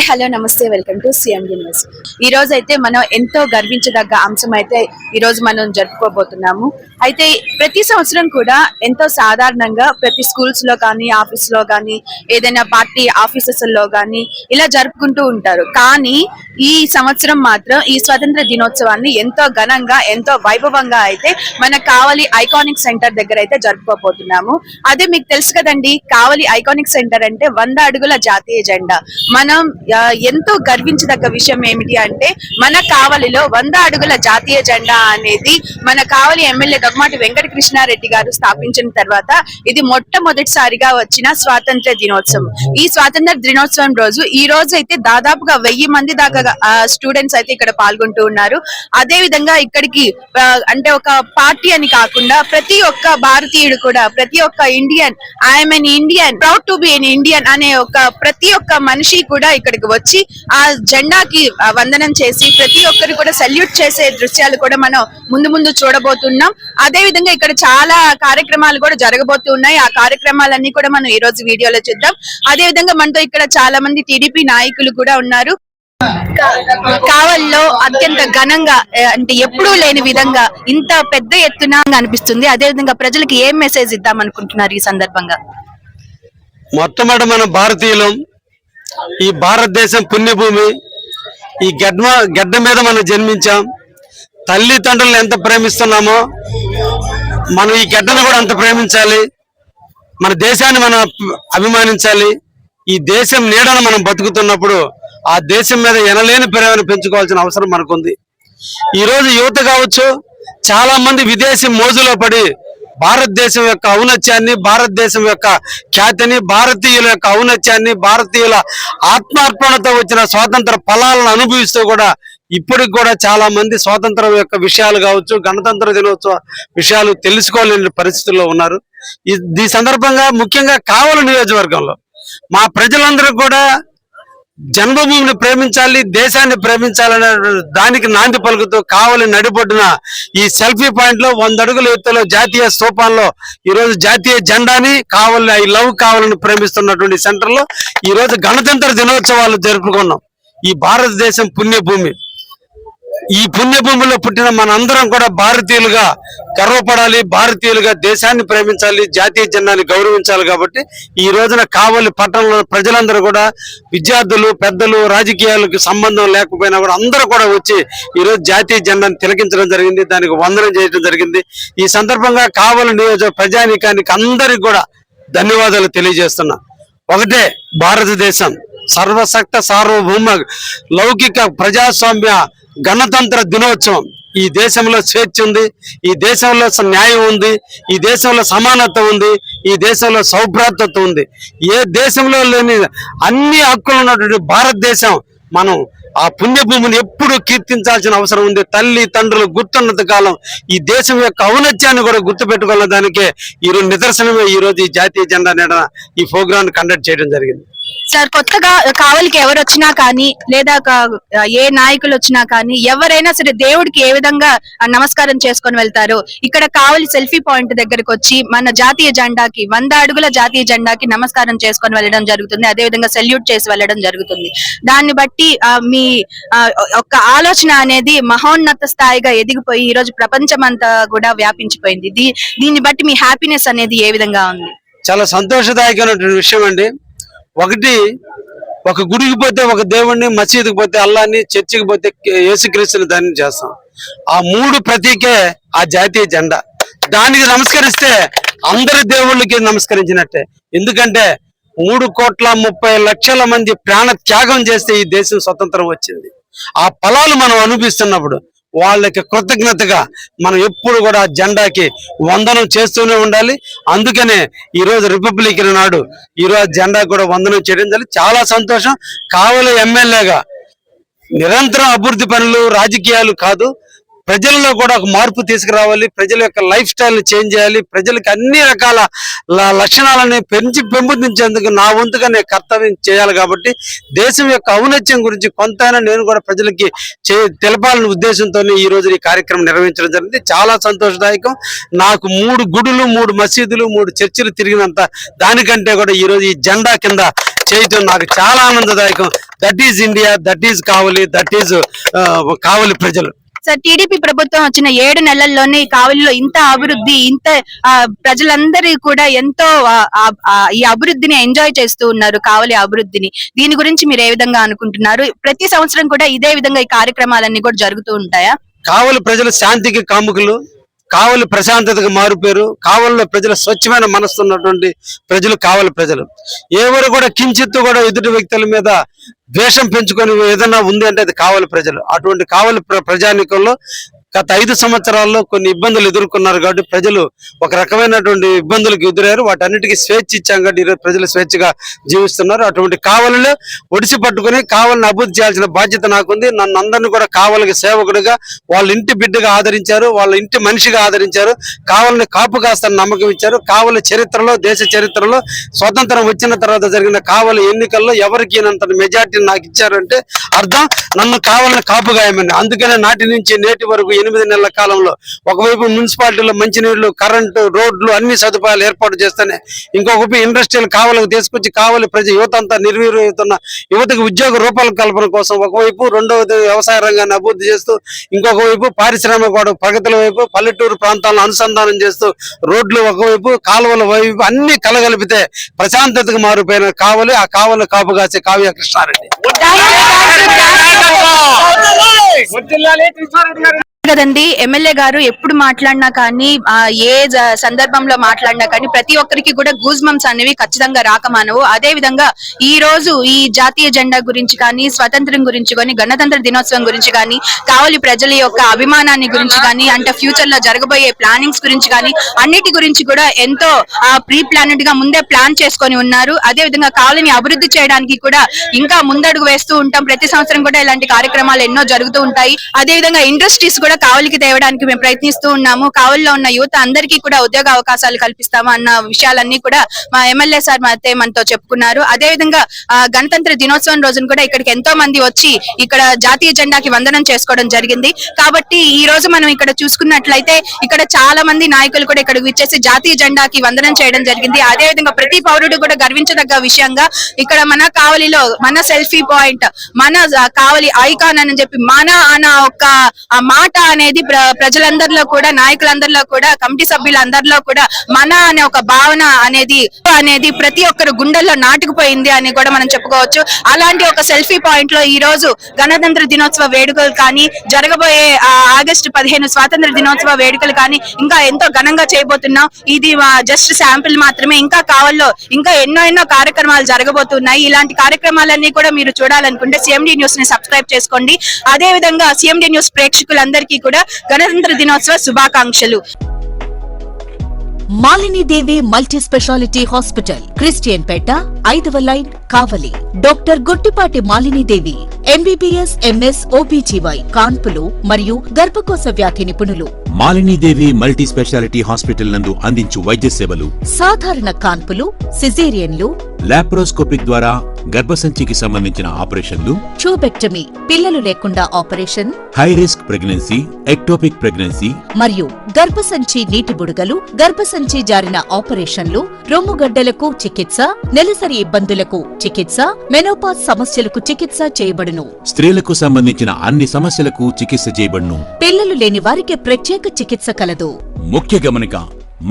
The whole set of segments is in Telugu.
హలో నమస్తే వెల్కమ్ టు సిఎండి న్యూస్. ఈ రోజు అయితే మనం ఎంతో గర్వించదగ్గ అంశం అయితే ఈ రోజు మనం జరుపుకోబోతున్నాము. అయితే ప్రతి సంవత్సరం కూడా ఎంతో సాధారణంగా ప్రతి స్కూల్స్ లో కానీ ఆఫీస్ లో కానీ ఏదైనా పార్టీ ఆఫీసెస్ లో కానీ ఇలా జరుపుకుంటూ ఉంటారు. కానీ ఈ సంవత్సరం మాత్రం ఈ స్వతంత్ర దినోత్సవాన్ని ఎంతో ఘనంగా ఎంతో వైభవంగా అయితే మన కావలి ఐకానిక్ సెంటర్ దగ్గర అయితే జరుపుకోబోతున్నాము. అదే మీకు తెలుసు కదండి, కావలి ఐకానిక్ సెంటర్ అంటే 100 అడుగుల జాతీయ జెండా. మనం ఎంతో గర్వించదగ్గ విషయం ఏమిటి అంటే మన కావలిలో 100 అడుగుల జాతీయ జెండా అనేది మన కావలి ఎమ్మెల్యే దగ్గమాటి వెంకట కృష్ణారెడ్డి గారు స్థాపించిన తర్వాత ఇది మొట్టమొదటిసారిగా వచ్చిన స్వాతంత్ర దినోత్సవం. ఈ స్వాతంత్ర దినోత్సవం రోజు ఈ రోజు అయితే దాదాపుగా 1000 మంది దాకా స్టూడెంట్స్ అయితే ఇక్కడ పాల్గొంటూ ఉన్నారు. అదే విధంగా ఇక్కడికి అంటే ఒక పార్టీ అని కాకుండా ప్రతి ఒక్క భారతీయుడు కూడా, ప్రతి ఒక్క Indian, I'm an Indian, proud to be an Indian అనే ప్రతి ఒక్క మనిషి కూడా ఇక్కడికి వచ్చి ఆ జెండాకి వందనం చేసి ప్రతి ఒక్కరు కూడా సెల్యూట్ చేసే దృశ్యాలు కూడా మనం ముందు చూడబోతున్నాం. అదే విధంగా ఇక్కడ చాలా కార్యక్రమాలు కూడా జరగబోతున్నాయి. ఆ కార్యక్రమాలన్నీ కూడా మనం ఈ రోజు వీడియోలో చూద్దాం. అదే విధంగా మనతో ఇక్కడ చాలా మంది టీడీపీ నాయకులు కూడా ఉన్నారు. కావల్లో అత్యంత ఘనంగా అంటే ఎప్పుడూ లేని విధంగా ఇంత పెద్ద ఎత్తున అనిపిస్తుంది. అదే విధంగా ప్రజలకు ఏం మెసేజ్ ఇద్దాం అనుకుంటున్నారు ఈ సందర్భంగా? మొట్టమొదటి మన భారతీయులం, ఈ భారతదేశం పుణ్యభూమి. ఈ గడ్డ మీద మనం జన్మించాం. తల్లిదండ్రులను ఎంత ప్రేమిస్తున్నామో మనం ఈ గడ్డను కూడా అంత ప్రేమించాలి. మన దేశాన్ని మనం అభిమానించాలి. ఈ దేశం నీడను మనం బతుకుతున్నప్పుడు ఆ దేశం మీద ఎనలేని ప్రేమను పెంచుకోవాల్సిన అవసరం మనకుంది. ఈరోజు యువత కావచ్చు, చాలా మంది విదేశీ మోజులో పడి భారతదేశం యొక్క ఔన్నత్యాన్ని, భారతదేశం యొక్క ఖ్యాతిని, భారతీయుల యొక్క ఔన్నత్యాన్ని, భారతీయుల ఆత్మార్పణతో వచ్చిన స్వాతంత్ర ఫలాలను అనుభవిస్తూ కూడా ఇప్పటికి కూడా చాలా మంది స్వాతంత్రం యొక్క విషయాలు కావచ్చు, గణతంత్ర దినోత్సవ విషయాలు తెలుసుకోలేని పరిస్థితుల్లో ఉన్నారు. ఈ సందర్భంగా ముఖ్యంగా కావలి నియోజకవర్గంలో మా ప్రజలందరూ కూడా జన్మభూమిని ప్రేమించాలి, దేశాన్ని ప్రేమించాలనే దానికి నాంది పలుకుతూ కావలి నడిబొడ్డున ఈ సెల్ఫీ పాయింట్ లో 100 అడుగుల ఎత్తులో జాతీయ స్తూపాల్లో ఈరోజు జాతీయ జెండాని కావలి, ఐ లవ్ కావలిని ప్రేమిస్తున్నటువంటి సెంటర్ లో ఈరోజు గణతంత్ర దినోత్సవాలు జరుపుకున్నాం. ఈ భారతదేశం పుణ్యభూమి. ఈ పుణ్యభూమిలో పుట్టిన మనందరం కూడా భారతీయులుగా గర్వపడాలి, భారతీయులుగా దేశాన్ని ప్రేమించాలి, జాతీయ జెండాని గౌరవించాలి. కాబట్టి ఈ రోజున కావలి పట్టణంలో ప్రజలందరూ కూడా, విద్యార్థులు, పెద్దలు, రాజకీయాలకు సంబంధం లేకపోయినా కూడా అందరూ కూడా వచ్చి ఈరోజు జాతీయ జెండాను తిలకించడం జరిగింది, దానికి వందనం చేయడం జరిగింది. ఈ సందర్భంగా కావలి నియోజక ప్రజానీకానికి అందరికి కూడా ధన్యవాదాలు తెలియజేస్తున్నా. ఒకటే భారతదేశం సర్వశక్త సార్వభౌమ లౌకిక ప్రజాస్వామ్య గణతంత్ర దినోత్సవం. ఈ దేశంలో స్వేచ్ఛ ఉంది, ఈ దేశంలో న్యాయం ఉంది, ఈ దేశంలో సమానత ఉంది, ఈ దేశంలో సౌభ్రాతృత్వం ఉంది. ఏ దేశంలో లేని అన్ని హక్కులు ఉన్నటువంటి భారతదేశం. మనం ఆ పుణ్యభూమిని ఎప్పుడు కీర్తించాల్సిన అవసరం ఉంది. తల్లి తండ్రులు గుర్తున్నంత కాలం ఈ దేశం యొక్క ఔన్నత్యాన్ని కూడా గుర్తుపెట్టుకున్న దానికే ఈరోజు నిదర్శనమే ఈరోజు ఈ జాతీయ జెండా నీడన ఈ ప్రోగ్రామ్ కండక్ట్ చేయడం జరిగింది. సార్, కొత్తగా కావలికి ఎవరు వచ్చినా కానీ లేదా ఏ నాయకులు వచ్చినా కానీ ఎవరైనా సరే దేవుడికి ఏ విధంగా నమస్కారం చేసుకొని వెళ్తారు, ఇక్కడ కావలి సెల్ఫీ పాయింట్ దగ్గరకు వచ్చి మన జాతీయ జెండాకి 100 అడుగుల జాతీయ జెండాకి నమస్కారం చేసుకొని వెళ్ళడం జరుగుతుంది. అదే విధంగా సెల్యూట్ చేసి వెళ్ళడం జరుగుతుంది. దాన్ని బట్టి మీ ఒక ఆలోచన అనేది మహోన్నత స్థాయిగా ఎదిగిపోయి ఈ రోజు ప్రపంచం అంతా కూడా వ్యాపించిపోయింది. దీన్ని బట్టి మీ హ్యాపీనెస్ అనేది ఏ విధంగా ఉంది? చాలా సంతోషదాయకమైనటువంటి విషయం అండి. ఒకటి, ఒక గుడికి పోతే ఒక దేవుణ్ణి, మసీదుకి పోతే అల్లాని, చర్చికి పోతే యేసుక్రీస్తుని దాన్ని చేస్తాం. ఆ 3 ప్రతీకే ఆ జాతీయ జెండా. దానికి నమస్కరిస్తే అందరి దేవుళ్ళకి నమస్కరించినట్టే. ఎందుకంటే 3,30,00,000 మంది ప్రాణ త్యాగం చేస్తే ఈ దేశం స్వతంత్రం వచ్చింది. ఆ ఫలాలు మనం అనుభవిస్తున్నప్పుడు వాళ్ళకి కృతజ్ఞతగా మనం ఎప్పుడు కూడా జెండాకి వందనం చేస్తూనే ఉండాలి. అందుకనే ఈరోజు రిపబ్లిక్ నాడు ఈరోజు జెండా కూడా వందనం చేయడం జరిగింది. చాలా సంతోషం. కావలి ఎమ్మెల్యేగా నిరంతరం అభివృద్ధి పనులు, రాజకీయాలు కాదు, ప్రజల్లో కూడా ఒక మార్పు తీసుకురావాలి, ప్రజల యొక్క లైఫ్ స్టైల్ చేంజ్ చేయాలి, ప్రజలకు అన్ని రకాల లక్షణాలని పెంపొందించేందుకు నా వంతుగా నేను కర్తవ్యం చేయాలి. కాబట్టి దేశం యొక్క ఔన్నత్యం గురించి కొంతైనా నేను కూడా ప్రజలకి తెలపాలనే ఉద్దేశంతో ఈ రోజు ఈ కార్యక్రమం నిర్వహించడం జరిగింది. చాలా సంతోషదాయకం. నాకు 3 గుడులు, 3 మసీదులు, 3 చర్చిలు తిరిగినంత దానికంటే కూడా ఈ రోజు ఈ జెండా కింద చేయటం నాకు చాలా ఆనందదాయకం. That is India, that is Kavali, that is Kavali ప్రజలు. సార్, టీడీపీ ప్రభుత్వం వచ్చిన 7 నెలల్లోనే ఈ కావలిలో ఇంత అభివృద్ధి, ఇంత ప్రజలందరూ కూడా ఎంతో ఈ అభివృద్ధిని ఎంజాయ్ చేస్తూ ఉన్నారు, కావలి అభివృద్ధిని. దీని గురించి మీరు ఏ విధంగా అనుకుంటున్నారు? ప్రతి సంవత్సరం కూడా ఇదే విధంగా ఈ కార్యక్రమాలన్నీ కూడా జరుగుతూ ఉంటాయా? కావలి ప్రజలు శాంతికి కాముకులు, కావలి ప్రశాంతతకు మారుపేరు, కావలిలో ప్రజలు స్వచ్ఛమైన మనస్సు ఉన్నటువంటి ప్రజలు కావలి ప్రజలు. ఎవరు కూడా కించిత్తు కూడా ఎదుటి వ్యక్తుల మీద ద్వేషం పెంచుకొని ఏదైనా ఉంది అంటే అది కావలి ప్రజలు. అటువంటి కావలి ప్రజానీకంలో గత 5 సంవత్సరాల్లో కొన్ని ఇబ్బందులు ఎదుర్కొన్నారు కాబట్టి ప్రజలు ఒక రకమైనటువంటి ఇబ్బందులకు ఎదురయ్యారు. వాటన్నిటికీ స్వేచ్ఛ ఇచ్చాం కాబట్టి ఈరోజు ప్రజలు స్వేచ్ఛగా జీవిస్తున్నారు. అటువంటి కావలిలో ఒడిసి పట్టుకుని కావలిని అభివృద్ధి చేయాల్సిన బాధ్యత నాకుంది. నన్ను అందరినీ కూడా కావలికి సేవకుడిగా, వాళ్ళ ఇంటి బిడ్డగా ఆదరించారు, వాళ్ళ ఇంటి మనిషిగా ఆదరించారు, కావలిని కాపు కాస్తని నమ్మకం ఇచ్చారు. కావలి చరిత్రలో, దేశ చరిత్రలో స్వతంత్రం వచ్చిన తర్వాత జరిగిన కావలి ఎన్నికల్లో ఎవరికి ఈయనంత మెజార్టీని నాకు ఇచ్చారంటే అర్థం నన్ను కావలిని కాపుగాయమని. అందుకనే నాటి నుంచి నేటి వరకు 8 నెలల కాలంలో ఒకవైపు మున్సిపాలిటీలో మంచినీళ్లు, కరెంటు, రోడ్లు అన్ని సదుపాయాలు ఏర్పాటు చేస్తేనే ఇంకొక ఇండస్ట్రియల్ కావలికి తీసుకొచ్చి కావలి యువత అంతా నిర్వీర్యవుతున్న యువతకు ఉద్యోగ రూపాల కల్పన కోసం ఒకవైపు, రెండవది వ్యవసాయ రంగాన్ని అభివృద్ధి చేస్తూ, ఇంకొక వైపు పారిశ్రామిక ప్రగతుల వైపు, పల్లెటూరు ప్రాంతాలను అనుసంధానం చేస్తూ, రోడ్లు ఒకవైపు, కాలువల వైపు అన్ని కలగలిపితే ప్రశాంతతకు మారిపోయిన కావలి, ఆ కావలి కాపు కాసే కావ్య కృష్ణారెడ్డి. కదండి, ఎమ్మెల్యే గారు ఎప్పుడు మాట్లాడినా కానీ, ఏ సందర్భంలో మాట్లాడినా కానీ ప్రతి ఒక్కరికి కూడా గూస్ బంప్స్ అనేవి ఖచ్చితంగా రాకమానవు. అదే విధంగా ఈ రోజు ఈ జాతీయ జెండా గురించి కానీ, స్వతంత్రం గురించి కానీ, గణతంత్ర దినోత్సవం గురించి కానీ, కావలి ప్రజల యొక్క అభిమానాన్ని గురించి కానీ, అంటే ఫ్యూచర్ లో జరగబోయే ప్లానింగ్స్ గురించి కానీ, అన్నిటి గురించి కూడా ఎంతో ప్రీ ప్లానెడ్ గా ముందే ప్లాన్ చేసుకొని ఉన్నారు. అదే విధంగా కావలిని అభివృద్ధి చేయడానికి కూడా ఇంకా ముందడుగు వేస్తూ ఉంటాం. ప్రతి సంవత్సరం కూడా ఇలాంటి కార్యక్రమాలు ఎన్నో జరుగుతూ ఉంటాయి. అదే విధంగా ఇండస్ట్రీస్ కూడా కావలికి తేవడానికి మేము ప్రయత్నిస్తూ ఉన్నాము. కావలిలో ఉన్న యువత అందరికీ కూడా ఉద్యోగ అవకాశాలు కల్పిస్తాము అన్న విషయాలన్నీ కూడా మా ఎమ్మెల్యే సార్ మనతో చెప్పుకున్నారు. అదే విధంగా గణతంత్ర దినోత్సవం రోజున కూడా ఇక్కడికి ఎంతో మంది వచ్చి ఇక్కడ జాతీయ జెండాకి వందనం చేసుకోవడం జరిగింది. కాబట్టి ఈ రోజు మనం ఇక్కడ చూసుకున్నట్లయితే ఇక్కడ చాలా మంది నాయకులు కూడా ఇక్కడికి విచ్చేసి జాతీయ జెండాకి వందనం చేయడం జరిగింది. అదే విధంగా ప్రతి పౌరుడు కూడా గర్వించదగ్గ విషయంగా ఇక్కడ మన కావలిలో మన సెల్ఫీ పాయింట్, మన కావలి ఐకాన్ అని చెప్పి మన అన్న ఒక మాట అనేది ప్రజలందరిలో కూడా, నాయకులందరిలో కూడా, కమిటీ సభ్యులందరిలో కూడా మన అనే ఒక భావన అనేది ప్రతి ఒక్కరు గుండెల్లో నాటుకుపోయింది అని కూడా మనం చెప్పుకోవచ్చు. అలాంటి ఒక సెల్ఫీ పాయింట్ లో ఈ రోజు గణతంత్ర దినోత్సవ వేడుకలు కానీ, జరగబోయే ఆగస్టు 15 స్వాతంత్ర దినోత్సవ వేడుకలు కానీ ఇంకా ఎంతో ఘనంగా చేయబోతున్నాం. ఇది జస్ట్ శాంపిల్ మాత్రమే. ఇంకా కావల్లో ఇంకా ఎన్నో కార్యక్రమాలు జరగబోతున్నాయి. ఇలాంటి కార్యక్రమాలన్నీ కూడా మీరు చూడాలనుకుంటే సిఎండి న్యూస్ ని సబ్స్క్రైబ్ చేసుకోండి. అదే విధంగా సిఎండి న్యూస్ ప్రేక్షకులందరికీ కూడా గణతంత్ర దినోత్సవ శుభాకాంక్షలు. Malinidevi multi speciality hospital, Christian Peta, 5వ line, Kavali. Doctor Guttipati Malinidevi MBBS, MS, OBGY, కాన్పులు మరియు గర్భకోశ వ్యాధి నిపుణులు. మాలినీదేవి మల్టీ స్పెషాలిటీ హాస్పిటల్ నందు అందించు వైద్య సేవలు: సాధారణ కాన్పులు, సిజేరియన్లు, లాప్రోస్కోపిక్ ద్వారా గర్భసంచికి సంబంధించిన ఆపరేషన్లు, ట్యూబెక్టమీ, పిల్లలు లేకుండా operation, high risk pregnancy, ectopic pregnancy మరియు గర్భసంచి నీటి బుడగలు, గర్భసంచి జారిన ఆపరేషన్లు, రొమ్ముగడ్డలకు చికిత్స, నెలసరి ఇబ్బందులకు చికిత్స, మెనోపాజ్ సమస్యలకు చికిత్స చేయబడును. స్త్రీలకు సంబంధించిన అన్ని సమస్యలకు చికిత్స చేయబడును. పిల్లలు లేని వారికి ప్రత్యేక చికిత్స కలదు. ముఖ్య గమనిక: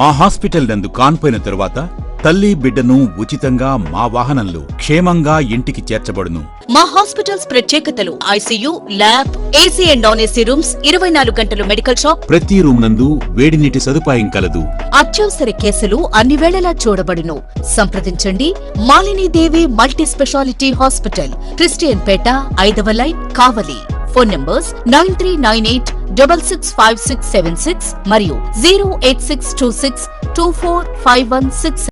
మా హాస్పిటల్ నందు కాన్పోయిన తరువాత తల్లి బిడ్డను ఉచితంగా మా వాహనంలో క్షేమంగా ఇంటికి చేర్చబడును. మా హాస్పిటల్స్ ప్రత్యేకతలు: ICU, lab, AC and non AC rooms, 24 గంటలు మెడికల్ షాప్, ప్రతి రూమ్ నందు వేడి నీటి సదుపాయం కలదు. అత్యవసర కేసులు అన్ని వేళలా చూడబడును. సంప్రదించండి. Malinidevi multi speciality hospital, Christian Peta, 5వ లైన్, కావలి. ఫోన్ నంబర్స్ 9398665676 మరియు 08626245166.